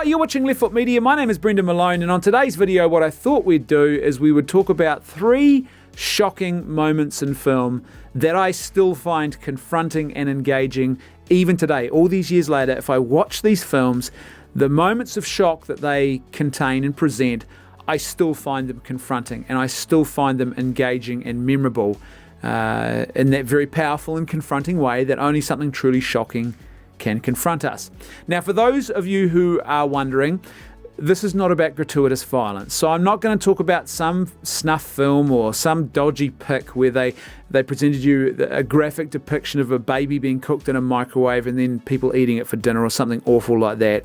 you're watching Left Foot Media. My name is Brendan Malone, and on today's video, what I thought we'd do is we would talk about 3 shocking moments in film that I still find confronting and engaging even today. All these years later, if I watch these films, the moments of shock that they contain and present, I still find them confronting, and I still find them engaging and memorable in that very powerful and confronting way that only something truly shocking can confront us. Now, for those of you who are wondering, this is not about gratuitous violence. So I'm not going to talk about some snuff film or some dodgy pic where they presented you a graphic depiction of a baby being cooked in a microwave and then people eating it for dinner or something awful like that.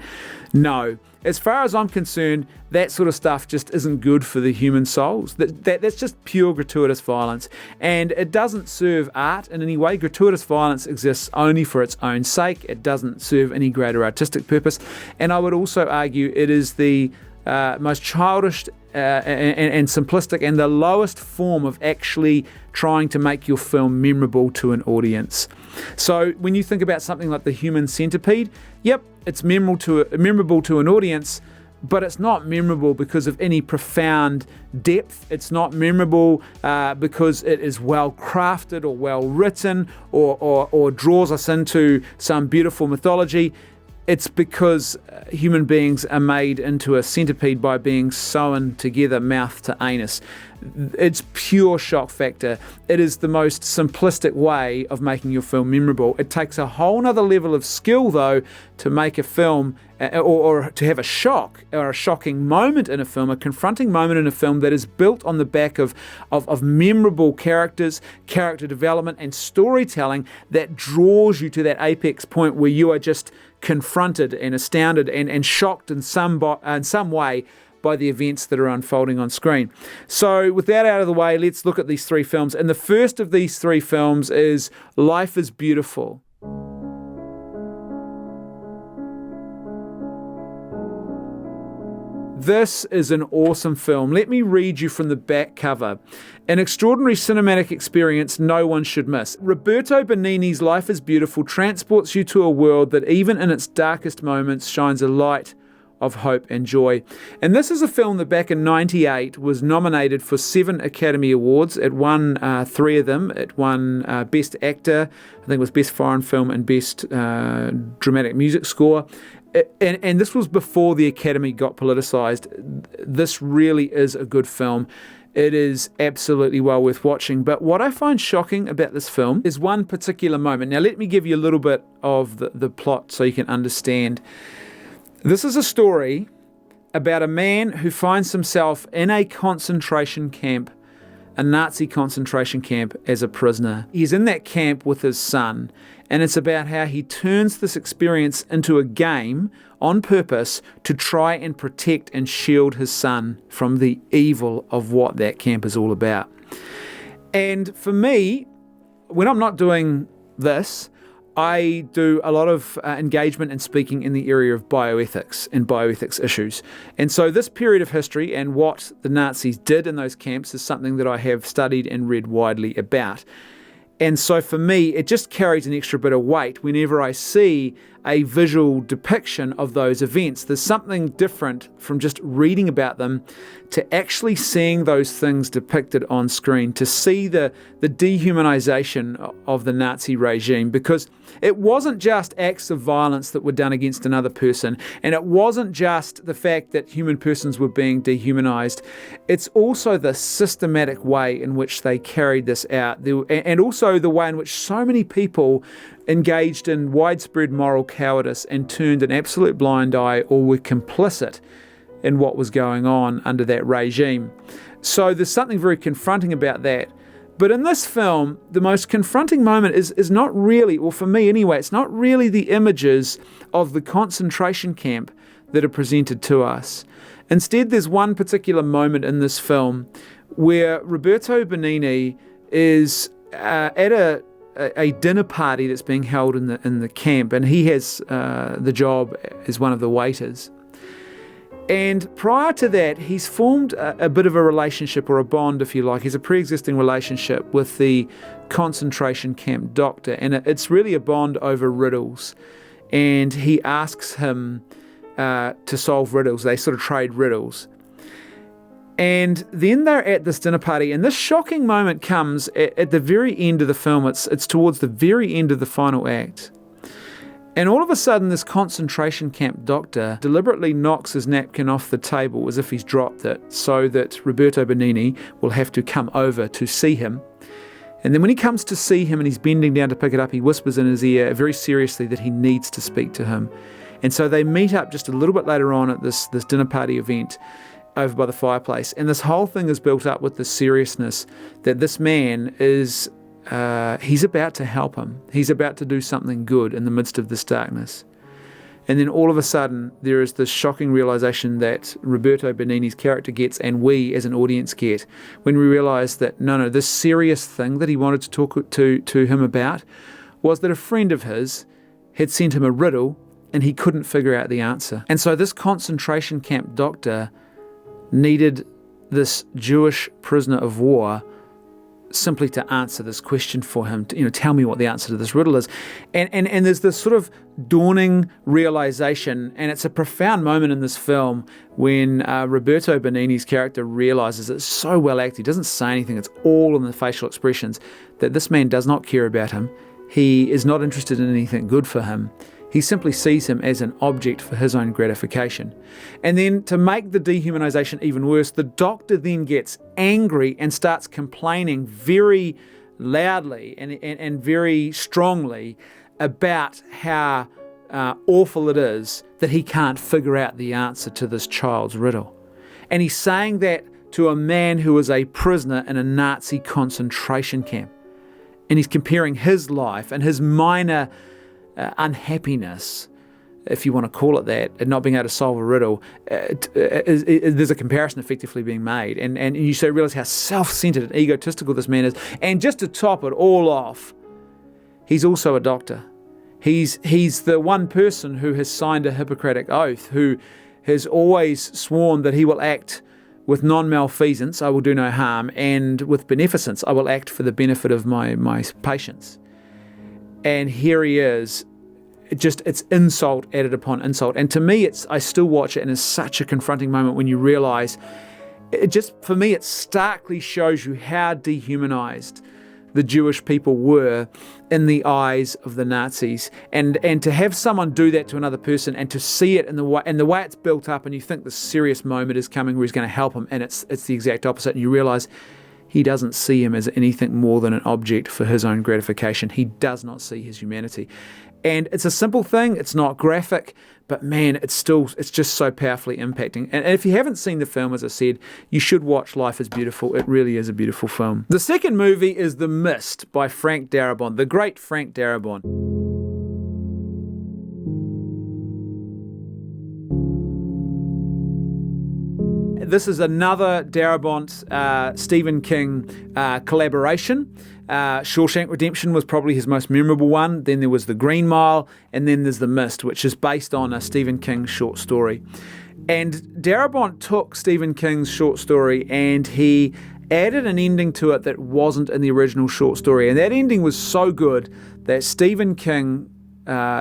No. As far as I'm concerned, that sort of stuff just isn't good for the human souls. That's just pure gratuitous violence. And it doesn't serve art in any way. Gratuitous violence exists only for its own sake. It doesn't serve any greater artistic purpose. And I would also argue it is the most childish and simplistic and the lowest form of actually trying to make your film memorable to an audience. So when you think about something like The Human Centipede, yep, it's memorable to an audience, but it's not memorable because of any profound depth. It's not memorable because it is well crafted or well written or draws us into some beautiful mythology. It's because human beings are made into a centipede by being sewn together mouth to anus. It's pure shock factor. It is the most simplistic way of making your film memorable. It takes a whole nother level of skill, though, to make a film or to have a shock or a shocking moment in a film, a confronting moment in a film that is built on the back of memorable characters, character development, and storytelling that draws you to that apex point where you are just confronted and astounded and shocked in some way by the events that are unfolding on screen. So with that out of the way, let's look at these 3 films. And the first of these 3 films is Life is Beautiful. This is an awesome film. Let me read you from the back cover. An extraordinary cinematic experience no one should miss. Roberto Benigni's Life is Beautiful transports you to a world that even in its darkest moments shines a light of hope and joy. And this is a film that back in '98 was nominated for 7 Academy Awards. It won 3 of them. It won Best Actor, I think it was Best Foreign Film and Best Dramatic Music Score. And this was before the Academy got politicised. This really is a good film. It is absolutely well worth watching. But what I find shocking about this film is one particular moment. Now, let me give you a little bit of the plot so you can understand. This is a story about a man who finds himself in a concentration camp, a Nazi concentration camp, as a prisoner. He's in that camp with his son, and it's about how he turns this experience into a game on purpose to try and protect and shield his son from the evil of what that camp is all about. And for me, when I'm not doing this, I do a lot of engagement and speaking in the area of bioethics and bioethics issues. And so this period of history and what the Nazis did in those camps is something that I have studied and read widely about. And so for me, it just carries an extra bit of weight whenever I see a visual depiction of those events. There's something different from just reading about them to actually seeing those things depicted on screen, to see the dehumanization of the Nazi regime, because it wasn't just acts of violence that were done against another person, and it wasn't just the fact that human persons were being dehumanized. It's also the systematic way in which they carried this out, and also the way in which so many people engaged in widespread moral cowardice and turned an absolute blind eye or were complicit in what was going on under that regime. So there's something very confronting about that. But in this film, the most confronting moment is not really, or for me anyway, it's not really the images of the concentration camp that are presented to us. Instead, there's one particular moment in this film where Roberto Benigni is at a dinner party that's being held in the camp, and he has the job as one of the waiters. And prior to that, he's formed a bit of a relationship, or a bond, if you like. He's a pre-existing relationship with the concentration camp doctor, and it's really a bond over riddles. And he asks him to solve riddles. They sort of trade riddles. And then they're at this dinner party, and this shocking moment comes at the very end of the film. It's towards the very end of the final act. And all of a sudden, this concentration camp doctor deliberately knocks his napkin off the table as if he's dropped it, so that Roberto Benigni will have to come over to see him. And then when he comes to see him and he's bending down to pick it up, he whispers in his ear very seriously that he needs to speak to him. And so they meet up just a little bit later on at this dinner party event over by the fireplace. And this whole thing is built up with the seriousness that this man is, he's about to help him. He's about to do something good in the midst of this darkness. And then all of a sudden, there is this shocking realization that Roberto Benigni's character gets, and we as an audience get, when we realize that, no, this serious thing that he wanted to talk to him about was that a friend of his had sent him a riddle and he couldn't figure out the answer. And so this concentration camp doctor needed this Jewish prisoner of war simply to answer this question for him, to, tell me what the answer to this riddle is. And there's this sort of dawning realization, and it's a profound moment in this film when Roberto Benigni's character realizes, it's so well acted, he doesn't say anything, it's all in the facial expressions, that this man does not care about him. He is not interested in anything good for him. He simply sees him as an object for his own gratification. And then to make the dehumanization even worse, the doctor then gets angry and starts complaining very loudly and very strongly about how awful it is that he can't figure out the answer to this child's riddle. And he's saying that to a man who is a prisoner in a Nazi concentration camp. And he's comparing his life and his minor unhappiness, if you want to call it that, and not being able to solve a riddle, there's a comparison effectively being made. And you realize how self-centered and egotistical this man is. And just to top it all off, he's also a doctor. He's the one person who has signed a Hippocratic oath, who has always sworn that he will act with non-malfeasance, I will do no harm, and with beneficence, I will act for the benefit of my patients. And here he is, it's insult added upon insult. And to me, I still watch it, and it's such a confronting moment when you realize, for me, it starkly shows you how dehumanized the Jewish people were in the eyes of the Nazis. And to have someone do that to another person, and to see it in the way it's built up, and you think the serious moment is coming where he's going to help him, and it's the exact opposite, and you realize he doesn't see him as anything more than an object for his own gratification. He does not see his humanity. And it's a simple thing, it's not graphic, but man, it's just so powerfully impacting. And if you haven't seen the film, as I said, you should watch Life is Beautiful. It really is a beautiful film. The second movie is The Mist by Frank Darabont, the great Frank Darabont. This is another Darabont, Stephen King collaboration. Shawshank Redemption was probably his most memorable one. Then there was The Green Mile, and then there's The Mist, which is based on a Stephen King short story. And Darabont took Stephen King's short story and he added an ending to it that wasn't in the original short story. And that ending was so good that Stephen King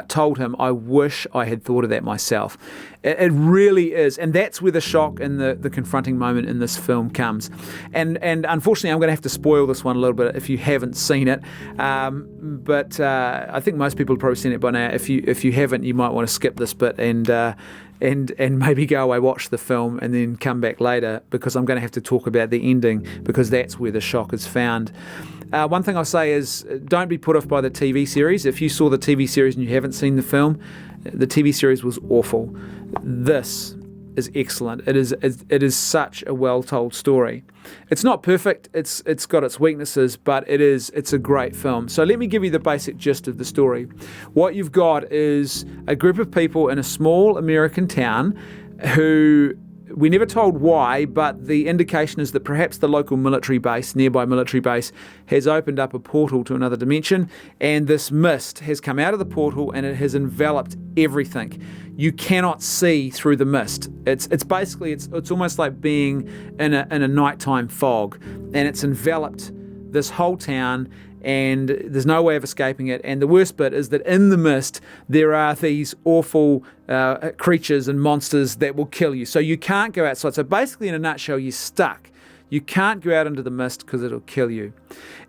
told him, I wish I had thought of that myself. It really is. And that's where the shock and the confronting moment in this film comes. And unfortunately, I'm going to have to spoil this one a little bit if you haven't seen it. But I think most people have probably seen it by now. If you haven't, you might want to skip this bit and maybe go away, watch the film, and then come back later, because I'm going to have to talk about the ending, because that's where the shock is found. One thing I'll say is, don't be put off by the TV series. If you saw the TV series and you haven't seen the film, the TV series was awful. This is excellent. It is such a well-told story. It's not perfect. It's got its weaknesses, but it's a great film. So let me give you the basic gist of the story. What you've got is a group of people in a small American town who, we're never told why, but the indication is that perhaps the local nearby military base, has opened up a portal to another dimension, and this mist has come out of the portal and it has enveloped everything. You cannot see through the mist. It's basically almost like being in a nighttime fog, and it's enveloped this whole town, and there's no way of escaping it. And the worst bit is that in the mist, there are these awful creatures and monsters that will kill you. So you can't go outside. So basically, in a nutshell, you're stuck. You can't go out into the mist because it'll kill you.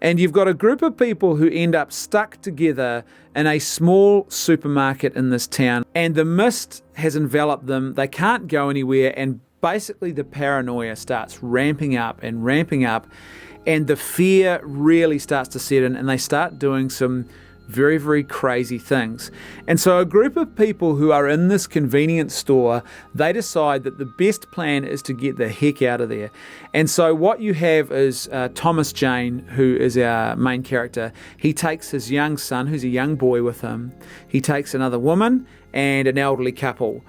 And you've got a group of people who end up stuck together in a small supermarket in this town. And the mist has enveloped them. They can't go anywhere. And basically the paranoia starts ramping up. And the fear really starts to set in. And they start doing some very, very crazy things. And so a group of people who are in this convenience store, they decide that the best plan is to get the heck out of there. And so what you have is Thomas Jane, who is our main character. He takes his young son, who's a young boy, with him. He takes another woman and an elderly couple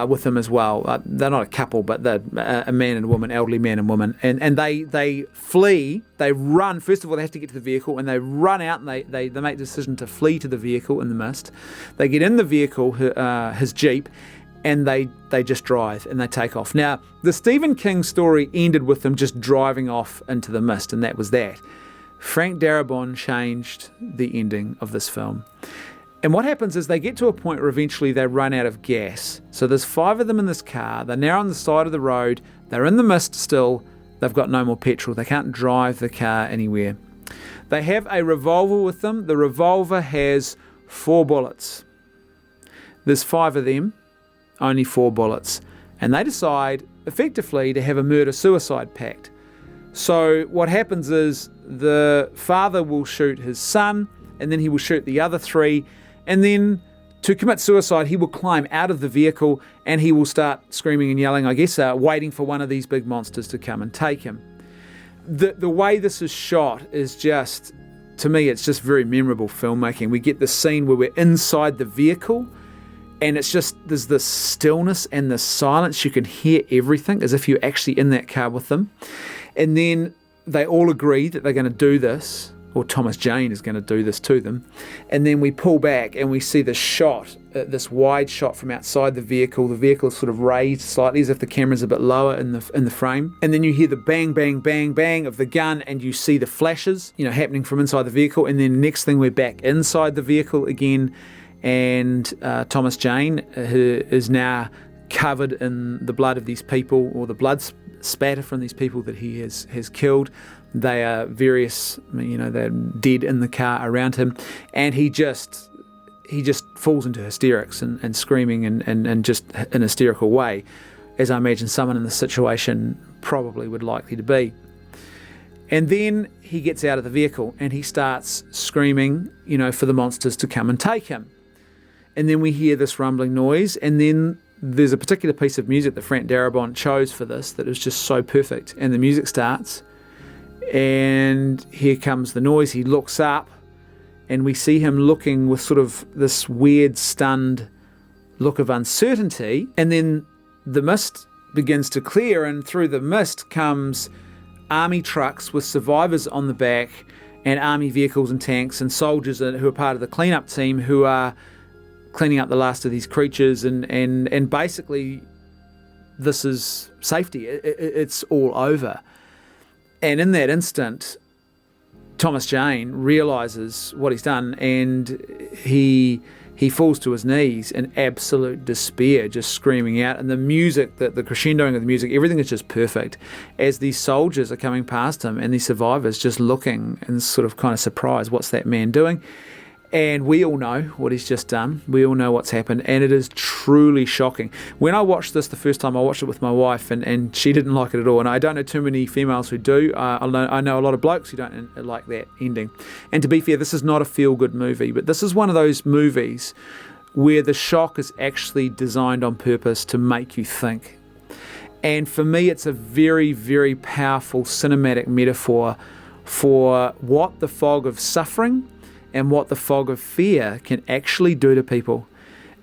with him as well. They're not a couple, but they're a man and a woman, elderly man and woman. And they flee, they run. First of all, they have to get to the vehicle, and they run out, and they make the decision to flee to the vehicle in the mist. They get in the vehicle, his Jeep, and they just drive, and they take off. Now, the Stephen King story ended with them just driving off into the mist, and that was that. Frank Darabont changed the ending of this film. And what happens is they get to a point where eventually they run out of gas. So there's 5 of them in this car. They're now on the side of the road. They're in the mist still. They've got no more petrol. They can't drive the car anywhere. They have a revolver with them. The revolver has 4 bullets. There's 5 of them, only 4 bullets. And they decide, effectively, to have a murder-suicide pact. So what happens is the father will shoot his son, and then he will shoot the other 3. And then to commit suicide, he will climb out of the vehicle and he will start screaming and yelling, I guess, waiting for one of these big monsters to come and take him. The way this is shot is just, to me, it's just very memorable filmmaking. We get the scene where we're inside the vehicle and it's just, there's this stillness and the silence. You can hear everything as if you're actually in that car with them. And then they all agree that they're going to do this, or Thomas Jane is going to do this to them. And then we pull back and we see the shot, this wide shot from outside the vehicle. The vehicle is sort of raised slightly as if the camera's a bit lower in the frame. And then you hear the bang, bang, bang, bang of the gun, and you see the flashes, happening from inside the vehicle. And then next thing, we're back inside the vehicle again, and Thomas Jane, who is now covered in the blood of these people, or the blood spatter from these people that he has killed. They are various, they're dead in the car around him, and he just falls into hysterics and screaming and just in a hysterical way, as I imagine someone in the situation probably would likely to be. And then he gets out of the vehicle and he starts screaming, for the monsters to come and take him. And then we hear this rumbling noise, and then there's a particular piece of music that Frank Darabont chose for this that is just so perfect. And the music starts, and here comes the noise. He looks up, and we see him looking with sort of this weird, stunned look of uncertainty. And then the mist begins to clear, and through the mist comes army trucks with survivors on the back, and army vehicles and tanks and soldiers who are part of the cleanup team who are cleaning up the last of these creatures. And basically, this is safety. It's all over. And in that instant, Thomas Jane realises what he's done, and he falls to his knees in absolute despair, just screaming out. And the music, the crescendoing of the music, everything is just perfect, as these soldiers are coming past him and these survivors just looking and sort of kind of surprised, what's that man doing? And we all know what he's just done. We all know what's happened, and it is truly shocking. When I watched this the first time, I watched it with my wife, and she didn't like it at all. And I don't know too many females who do. I know a lot of blokes who don't like that ending. And to be fair, this is not a feel-good movie, but this is one of those movies where the shock is actually designed on purpose to make you think. And for me, it's a very, very powerful cinematic metaphor for what the fog of suffering and what the fog of fear can actually do to people.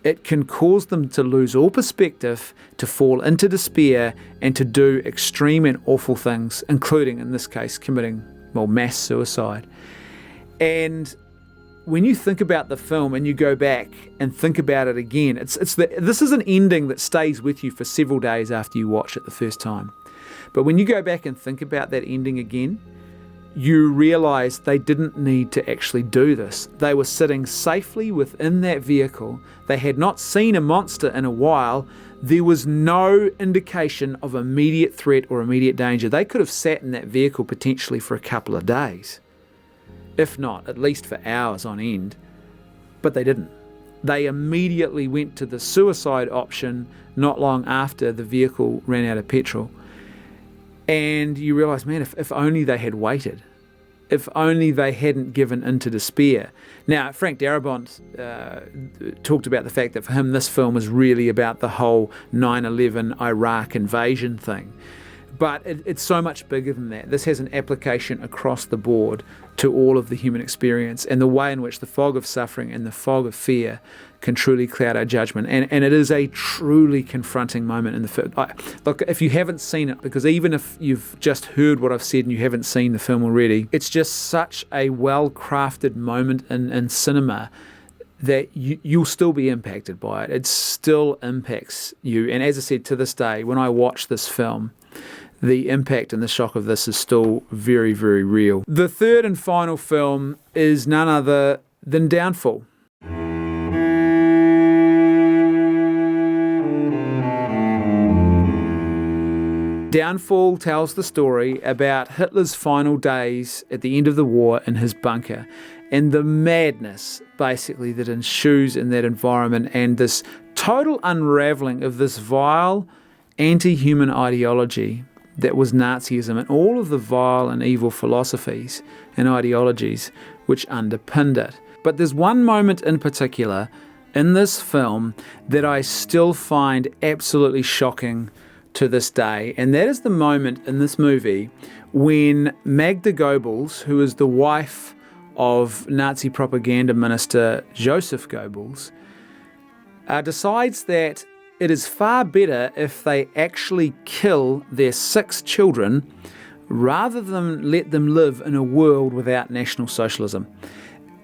It can cause them to lose all perspective, to fall into despair, and to do extreme and awful things, including, in this case, committing, mass suicide. And when you think about the film and you go back and think about it again, this is an ending that stays with you for several days after you watch it the first time. But when you go back and think about that ending again, you realize they didn't need to actually do this. They were sitting safely within that vehicle. They had not seen a monster in a while. There was no indication of immediate threat or immediate danger. They could have sat in that vehicle potentially for a couple of days, if not, at least for hours on end. But they didn't. They immediately went to the suicide option not long after the vehicle ran out of petrol. And you realise, man, if only they had waited. If only they hadn't given in to despair. Now, Frank Darabont talked about the fact that for him this film is really about the whole 9/11 Iraq invasion thing. But it's so much bigger than that. This has an application across the board to all of the human experience and the way in which the fog of suffering and the fog of fear can truly cloud our judgment. And it is a truly confronting moment in the film. Look, if you haven't seen it, because even if you've just heard what I've said and you haven't seen the film already, it's just such a well-crafted moment in cinema that you'll still be impacted by it. It still impacts you. And as I said, to this day, when I watch this film, the impact and the shock of this is still very, very real. The third and final film is none other than Downfall. Downfall tells the story about Hitler's final days at the end of the war in his bunker and the madness, basically, that ensues in that environment and this total unravelling of this vile anti-human ideology that was Nazism and all of the vile and evil philosophies and ideologies which underpinned it. But there's one moment in particular in this film that I still find absolutely shocking to this day, and that is the moment in this movie when Magda Goebbels, who is the wife of Nazi propaganda minister Joseph Goebbels, decides that it is far better if they actually kill their 6 children rather than let them live in a world without National Socialism.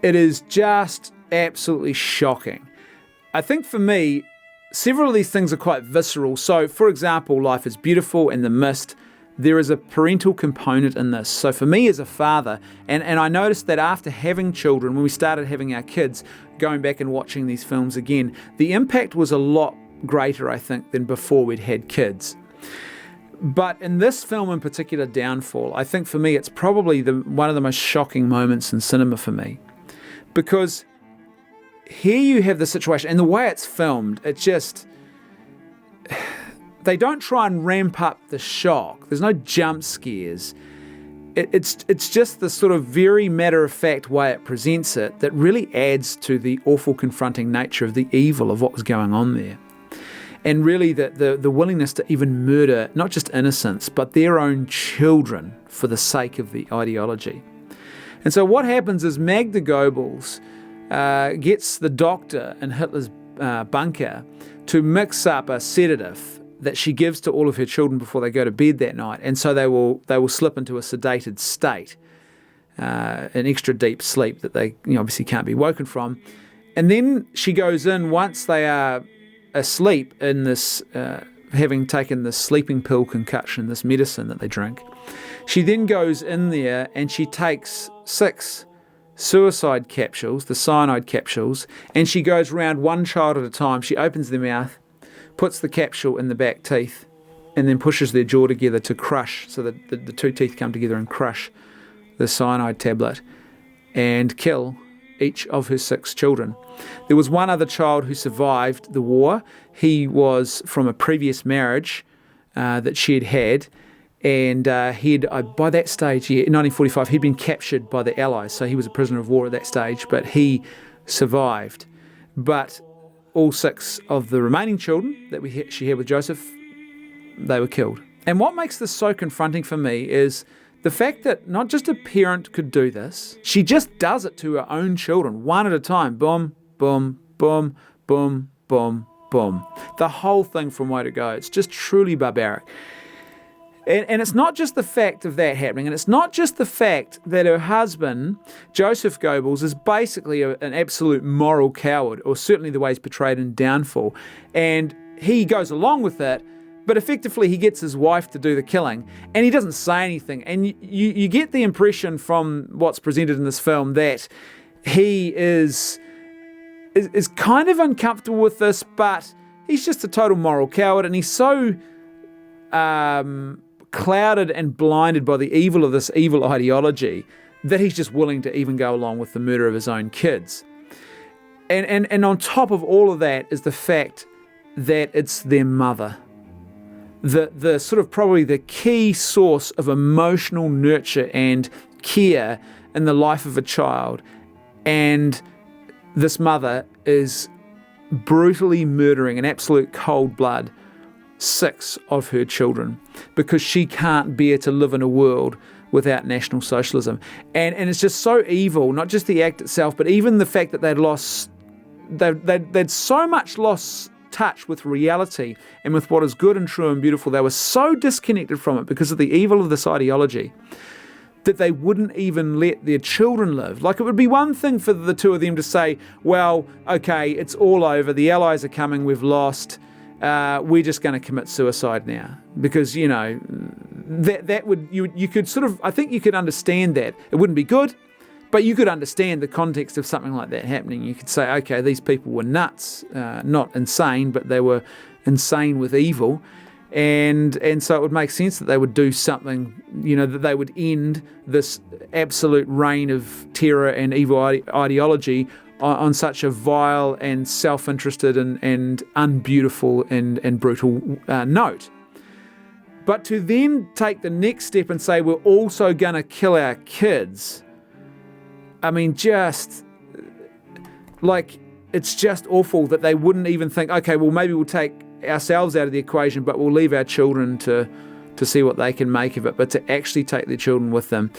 It is just absolutely shocking. I think for me, several of these things are quite visceral. So, for example, Life is Beautiful and The Mist, there is a parental component in this. So for me as a father, and I noticed that after having children, when we started having our kids, going back and watching these films again, the impact was a lot greater, I think, than before we'd had kids. But in this film in particular, Downfall, I think for me it's probably one of the most shocking moments in cinema for me. Because here you have the situation, and the way it's filmed, it just... They don't try and ramp up the shock. There's no jump scares. It's just the sort of very matter-of-fact way it presents it that really adds to the awful confronting nature of the evil of what was going on there. And really the willingness to even murder not just innocents, but their own children for the sake of the ideology. And so what happens is Magda Goebbels gets the doctor in Hitler's bunker to mix up a sedative that she gives to all of her children before they go to bed that night. And so they will slip into a sedated state, an extra deep sleep that they obviously can't be woken from. And then she goes in once they are asleep in this, having taken this sleeping pill concoction, this medicine that they drink. She then goes in there and she takes 6 suicide capsules, the cyanide capsules, and she goes around one child at a time. She opens their mouth, puts the capsule in the back teeth, and then pushes their jaw together to crush, so that the 2 teeth come together and crush the cyanide tablet and kill each of her 6 children. There was one other child who survived the war. He was from a previous marriage that she had had, and by that stage, in 1945, he'd been captured by the Allies, so he was a prisoner of war at that stage, but he survived. But all 6 of the remaining children that she had with Joseph, they were killed. And what makes this so confronting for me is the fact that not just a parent could do this, she just does it to her own children, one at a time. Boom, boom, boom, boom, boom, boom. The whole thing from way to go. It's just truly barbaric. And it's not just the fact of that happening, and it's not just the fact that her husband, Joseph Goebbels, is basically an absolute moral coward, or certainly the way he's portrayed in Downfall. And he goes along with that, But effectively, he gets his wife to do the killing, and he doesn't say anything. And you get the impression from what's presented in this film that he is kind of uncomfortable with this, but he's just a total moral coward, and he's so clouded and blinded by the evil of this evil ideology that he's just willing to even go along with the murder of his own kids. And on top of all of that is the fact that it's their mother. The sort of probably the key source of emotional nurture and care in the life of a child. And this mother is brutally murdering in absolute cold blood 6 of her children because she can't bear to live in a world without National Socialism. And it's just so evil, not just the act itself, but even the fact that they'd so much lost touch with reality and with what is good and true and beautiful. They were so disconnected from it because of the evil of this ideology that they wouldn't even let their children live. Like, it would be one thing for the two of them to say, well, okay, it's all over, the Allies are coming, we've lost, we're just going to commit suicide now. Because, you know, that would, you could sort of, I think you could understand that. It wouldn't be good, but you could understand the context of something like that happening. You could say, okay, these people were nuts, not insane, but they were insane with evil. And so it would make sense that they would do something, you know, that they would end this absolute reign of terror and evil ideology on such a vile and self-interested and unbeautiful and brutal note. But to then take the next step and say, we're also going to kill our kids, I mean, just, like, it's just awful that they wouldn't even think, okay, well, maybe we'll take ourselves out of the equation, but we'll leave our children to see what they can make of it. But to actually take their children with them,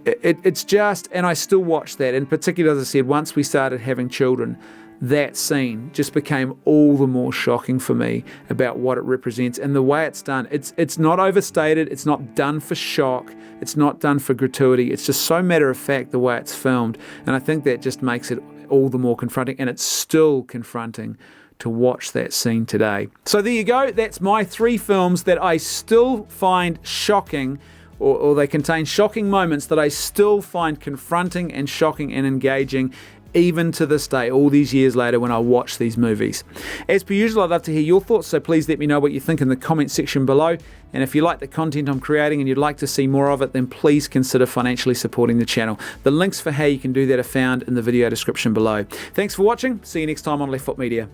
it's just, and I still watch that, and particularly, as I said, once we started having children, that scene just became all the more shocking for me about what it represents and the way it's done. It's not overstated, it's not done for shock, it's not done for gratuity, it's just so matter of fact the way it's filmed, and I think that just makes it all the more confronting, and it's still confronting to watch that scene today. So there you go, that's my 3 films that I still find shocking, or they contain shocking moments that I still find confronting and shocking and engaging, even to this day, all these years later when I watch these movies. As per usual, I'd love to hear your thoughts, so please let me know what you think in the comment section below. And if you like the content I'm creating and you'd like to see more of it, then please consider financially supporting the channel. The links for how you can do that are found in the video description below. Thanks for watching. See you next time on Left Foot Media.